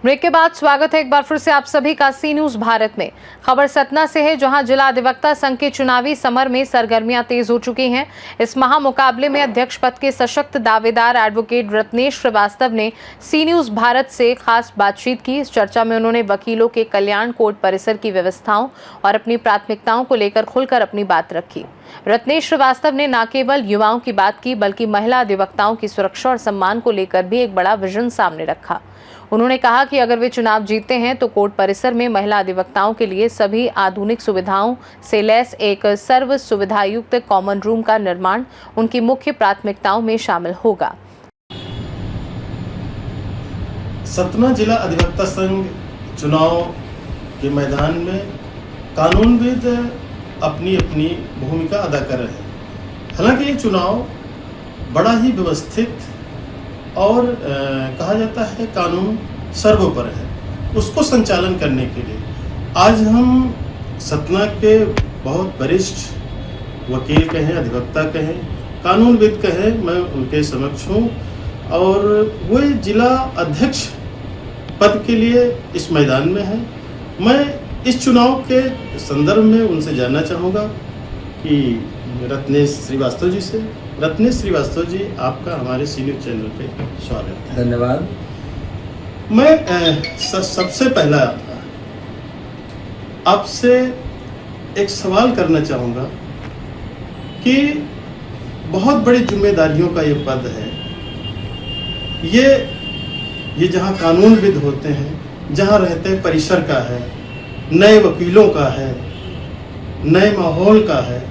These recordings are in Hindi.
ब्रेक के बाद स्वागत है एक बार फिर से आप सभी का सी न्यूज भारत में। खबर सतना से है, जहां जिला अधिवक्ता संघ के चुनावी समर में सरगर्मियां तेज हो चुकी हैं। इस महामुकाबले में अध्यक्ष पद के सशक्त दावेदार एडवोकेट रत्नेश श्रीवास्तव ने सी न्यूज भारत से खास बातचीत की। इस चर्चा में उन्होंने वकीलों के कल्याण, कोर्ट परिसर की व्यवस्थाओं और अपनी प्राथमिकताओं को लेकर खुलकर अपनी बात रखी। रत्नेश श्रीवास्तव ने न केवल युवाओं की बात की, बल्कि महिला अधिवक्ताओं की सुरक्षा और सम्मान को लेकर भी एक बड़ा विजन सामने रखा। उन्होंने कहा कि अगर वे चुनाव जीतते हैं तो कोर्ट परिसर में महिला अधिवक्ताओं के लिए सभी आधुनिक सुविधाओं से लैस एक सर्व सुविधायुक्त कॉमन रूम का निर्माण उनकी मुख्य प्राथमिकताओं में शामिल होगा। सतना जिला अधिवक्ता संघ चुनाव के मैदान में कानूनविद अपनी अपनी भूमिका अदा कर रहे हैं। हालांकि ये चुनाव बड़ा ही व्यवस्थित और कहा जाता है कानून सर्वोपरि है, उसको संचालन करने के लिए आज हम सतना के बहुत वरिष्ठ वकील कहें, अधिवक्ता कहें, कानूनविद कहें, मैं उनके समक्ष हूँ और वो जिला अध्यक्ष पद के लिए इस मैदान में है। मैं इस चुनाव के संदर्भ में उनसे जानना चाहूँगा कि रत्नेश श्रीवास्तव जी से। रत्नेश श्रीवास्तव जी, आपका हमारे सी न्यूज चैनल पे स्वागत है। धन्यवाद। मैं सबसे पहला आपसे एक सवाल करना चाहूँगा कि बहुत बड़ी जिम्मेदारियों का ये पद है। ये जहाँ कानूनविद होते हैं, जहाँ रहते हैं परिसर का है, नए वकीलों का है, नए माहौल का है।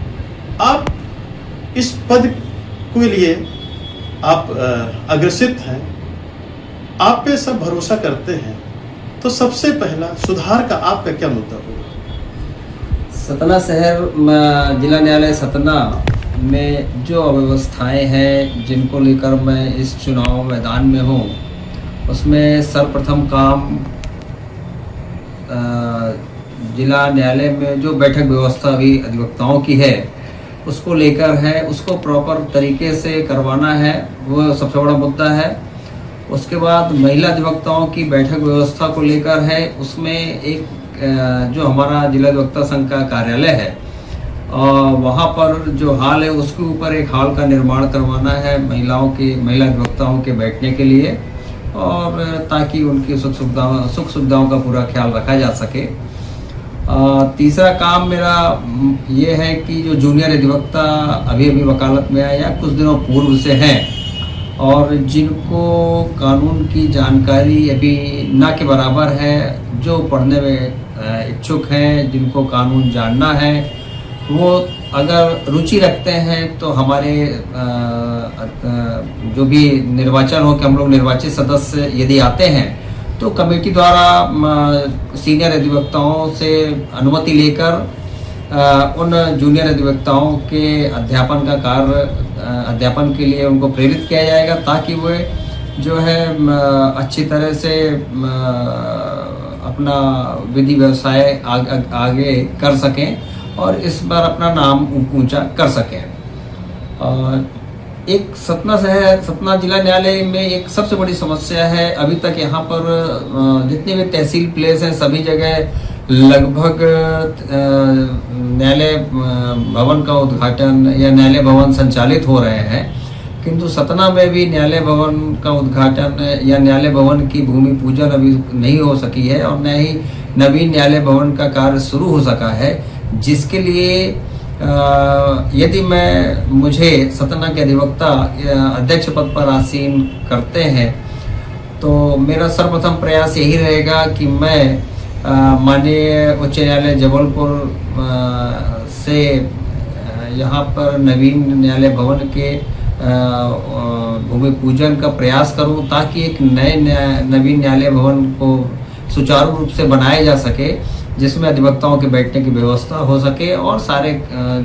आप इस पद के लिए आप अग्रसित हैं, आप पे सब भरोसा करते हैं, तो सबसे पहला सुधार का आपका क्या मुद्दा होगा? सतना शहर जिला न्यायालय सतना में जो अव्यवस्थाएं हैं जिनको लेकर मैं इस चुनाव मैदान में हूँ, उसमें सर्वप्रथम काम जिला न्यायालय में जो बैठक व्यवस्था अभी अधिवक्ताओं की है उसको लेकर है, उसको प्रॉपर तरीके से करवाना है, वो सबसे बड़ा मुद्दा है। उसके बाद महिला अधिवक्ताओं की बैठक व्यवस्था को लेकर है, उसमें एक जो हमारा जिला अधिवक्ता संघ का कार्यालय है वहाँ पर जो हॉल है उसके ऊपर एक हॉल का निर्माण करवाना है महिला अधिवक्ताओं के बैठने के लिए, और ताकि उनकी सुख सुविधाओं का पूरा ख्याल रखा जा सके। तीसरा काम मेरा ये है कि जो जूनियर अधिवक्ता अभी वकालत में आए या कुछ दिनों पूर्व से हैं और जिनको कानून की जानकारी अभी ना के बराबर है, जो पढ़ने में इच्छुक हैं, जिनको कानून जानना है, वो अगर रुचि रखते हैं तो हमारे जो भी निर्वाचन हो कि हम लोग निर्वाचित सदस्य यदि आते हैं तो कमेटी द्वारा सीनियर अधिवक्ताओं से अनुमति लेकर उन जूनियर अधिवक्ताओं के अध्यापन के लिए उनको प्रेरित किया जाएगा, ताकि वे जो है अच्छी तरह से अपना विधि व्यवसाय आगे कर सकें और इस बार अपना नाम ऊंचा कर सकें। एक सतना जिला न्यायालय में एक सबसे बड़ी समस्या है, अभी तक यहाँ पर जितने भी तहसील प्लेस हैं सभी जगह लगभग न्यायालय भवन का उद्घाटन या न्यायालय भवन संचालित हो रहे हैं, किंतु सतना में भी न्यायालय भवन का उद्घाटन या न्यायालय भवन की भूमि पूजन अभी नहीं हो सकी है और न ही नवीन न्यायालय भवन का कार्य शुरू हो सका है, जिसके लिए यदि मुझे सतना के अधिवक्ता अध्यक्ष पद पर आसीन करते हैं तो मेरा सर्वप्रथम प्रयास यही रहेगा कि मैं माननीय उच्च न्यायालय जबलपुर से यहाँ पर नवीन न्यायालय भवन के भूमि पूजन का प्रयास करूँ, ताकि एक नवीन न्यायालय भवन को सुचारू रूप से बनाया जा सके, जिसमें अधिवक्ताओं के बैठने की व्यवस्था हो सके और सारे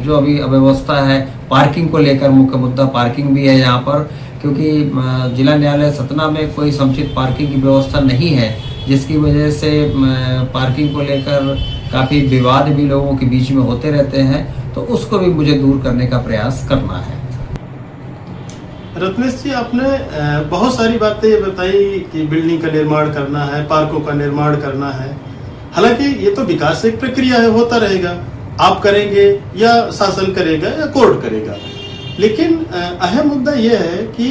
जो अभी अव्यवस्था है पार्किंग को लेकर, मुख्य मुद्दा पार्किंग भी है यहाँ पर, क्योंकि जिला न्यायालय सतना में कोई समुचित पार्किंग की व्यवस्था नहीं है, जिसकी वजह से पार्किंग को लेकर काफ़ी विवाद भी लोगों के बीच में होते रहते हैं, तो उसको भी मुझे दूर करने का प्रयास करना है। रत्नेश जी, आपने बहुत सारी बातें बताई कि बिल्डिंग का निर्माण करना है, पार्कों का निर्माण करना है। हालांकि ये तो विकास एक प्रक्रिया है, होता रहेगा। आप करेंगे या शासन करेगा या कोर्ट करेगा। लेकिन अहम मुद्दा यह है कि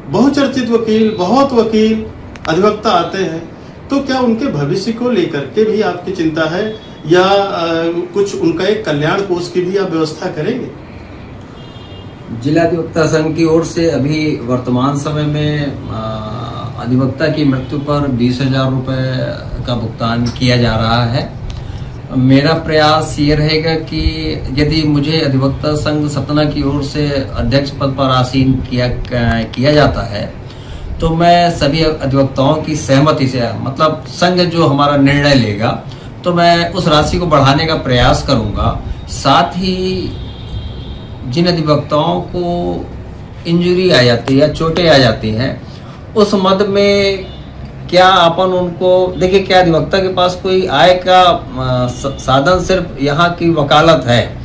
बहुचर्चित वकील, बहुत वकील, अधिवक्ता आते हैं, तो क्या उनके भविष्य को लेकर के भी आपकी चिंता है या कुछ उनका एक कल्याण कोष की भी आप व्यवस्था करेंगे? जिला अधिवक्ता संघ की ओर से अभी वर्तमान समय में अधिवक्ता की मृत्यु पर 20,000 रुपये का भुगतान किया जा रहा है। मेरा प्रयास ये रहेगा कि यदि मुझे अधिवक्ता संघ सतना की ओर से अध्यक्ष पद पर आसीन किया जाता है तो मैं सभी अधिवक्ताओं की सहमति से, मतलब संघ जो हमारा निर्णय लेगा, तो मैं उस राशि को बढ़ाने का प्रयास करूंगा। साथ ही जिन अधिवक्ताओं को इंजरी आ जाती है या चोटें आ जाती हैं, उस मद में क्या अपन उनको, देखिए क्या अधिवक्ता के पास कोई आय का साधन सिर्फ यहाँ की वकालत है,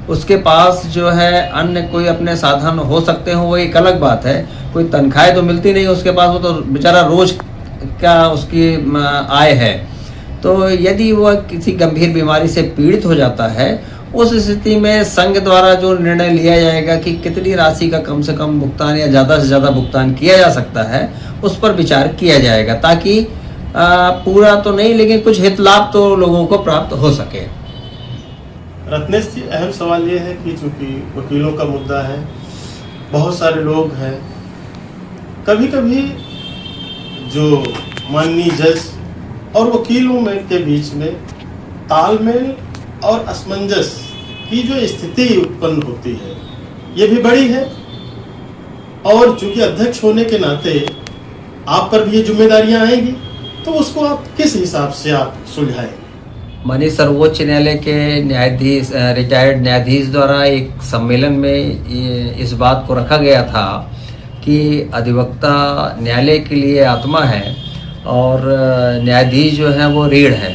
उसके पास जो है अन्य कोई अपने साधन हो सकते हो, वो एक अलग बात है। कोई तनख्वाह तो मिलती नहीं उसके पास, वो तो बेचारा रोज का उसकी आय है। तो यदि वह किसी गंभीर बीमारी से पीड़ित हो जाता है, उस स्थिति में संघ द्वारा जो निर्णय लिया जाएगा कि कितनी राशि का कम से कम भुगतान या ज़्यादा से ज़्यादा भुगतान किया जा सकता है, उस पर विचार किया जाएगा, ताकि पूरा तो नहीं लेकिन कुछ हित लाभ तो लोगों को प्राप्त हो सके। रत्नेश जी, अहम सवाल ये है कि चूंकि वकीलों का मुद्दा है, बहुत सारे लोग हैं, कभी कभी जो माननीय जज और वकीलों में के बीच में तालमेल और असमंजस की जो स्थिति उत्पन्न होती है, ये भी बड़ी है। और चूंकि अध्यक्ष होने के नाते आप पर भी ये जिम्मेदारियां आएंगी, तो उसको आप किस हिसाब से आप सुलझाएं? माननीय सर्वोच्च न्यायालय के न्यायाधीश, रिटायर्ड न्यायाधीश द्वारा एक सम्मेलन में इस बात को रखा गया था कि अधिवक्ता न्यायालय के लिए आत्मा है और न्यायाधीश जो है वो रीढ़ है।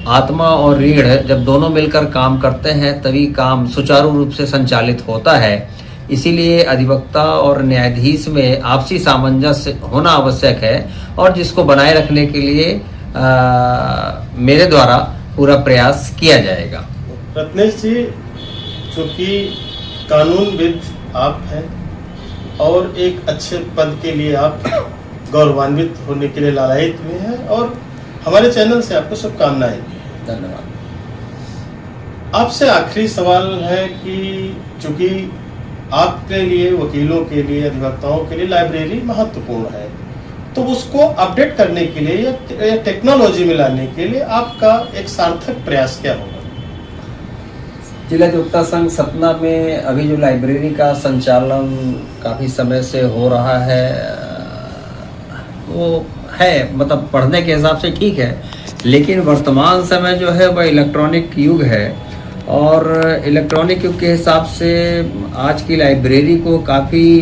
आत्मा और रीढ़ जब दोनों मिलकर काम करते हैं तभी काम सुचारू रूप से संचालित होता है। इसीलिए अधिवक्ता और न्यायाधीश में आपसी सामंजस्य होना आवश्यक है और जिसको बनाए रखने के लिए मेरे द्वारा पूरा प्रयास किया जाएगा। रत्नेश जी, चूंकि कानूनविद आप हैं और एक अच्छे पद के लिए आप गौरवान्वित होने के लिए लालायित हुए हैं, और हमारे चैनल से आपको शुभकामनाएं। धन्यवाद। आपसे आखिरी सवाल है कि चूंकि आपके लिए, वकीलों के लिए, अधिवक्ताओं के लिए लाइब्रेरी महत्वपूर्ण है, तो उसको अपडेट करने के लिए या टेक्नोलॉजी में लाने के लिए आपका एक सार्थक प्रयास क्या होगा? जिला अधिवक्ता संघ सतना में अभी जो लाइब्रेरी का संचालन काफ़ी समय से हो रहा है, वो है, मतलब पढ़ने के हिसाब से ठीक है, लेकिन वर्तमान समय जो है वह इलेक्ट्रॉनिक युग है और इलेक्ट्रॉनिक युग के हिसाब से आज की लाइब्रेरी को काफ़ी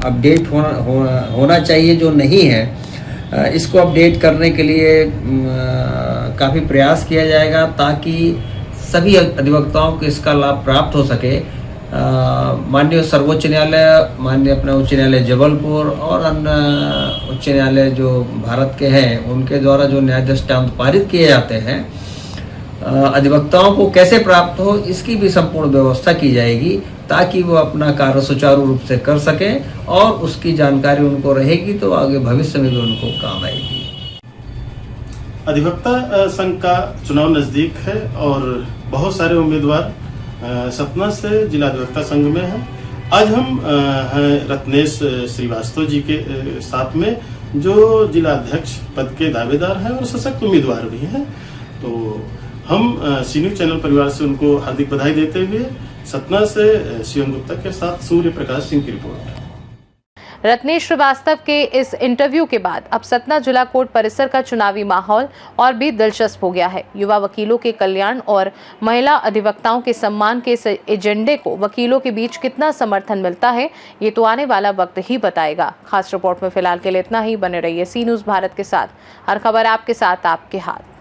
अपडेट होना चाहिए, जो नहीं है। इसको अपडेट करने के लिए काफ़ी प्रयास किया जाएगा ताकि सभी अधिवक्ताओं को इसका लाभ प्राप्त हो सके। माननीय सर्वोच्च न्यायालय, माननीय अपना उच्च न्यायालय जबलपुर और अन्य उच्च न्यायालय जो भारत के हैं, उनके द्वारा जो न्याय दृष्टांत पारित किए जाते हैं, अधिवक्ताओं को कैसे प्राप्त हो इसकी भी संपूर्ण व्यवस्था की जाएगी ताकि वो अपना कार्य सुचारू रूप से कर सकें और उसकी जानकारी उनको रहेगी तो आगे भविष्य में भी उनको काम आएगी। अधिवक्ता संघ का चुनाव नजदीक है और बहुत सारे उम्मीदवार सतना से जिला अधिवक्ता संघ में हैं। आज हम हैं रत्नेश श्रीवास्तव जी के साथ में, जो जिला अध्यक्ष पद के दावेदार हैं और सशक्त उम्मीदवार भी हैं। तो हम सी न्यूज़ चैनल परिवार से उनको हार्दिक बधाई देते हुए सतना से शिवम गुप्ता के साथ सूर्य प्रकाश सिंह की रिपोर्ट। रत्नेश श्रीवास्तव के इस इंटरव्यू के बाद अब सतना जिला कोर्ट परिसर का चुनावी माहौल और भी दिलचस्प हो गया है। युवा वकीलों के कल्याण और महिला अधिवक्ताओं के सम्मान के इस एजेंडे को वकीलों के बीच कितना समर्थन मिलता है, ये तो आने वाला वक्त ही बताएगा। खास रिपोर्ट में फिलहाल के लिए इतना ही। बने रहिए सी न्यूज़ भारत के साथ। हर खबर आपके साथ, आपके हाथ।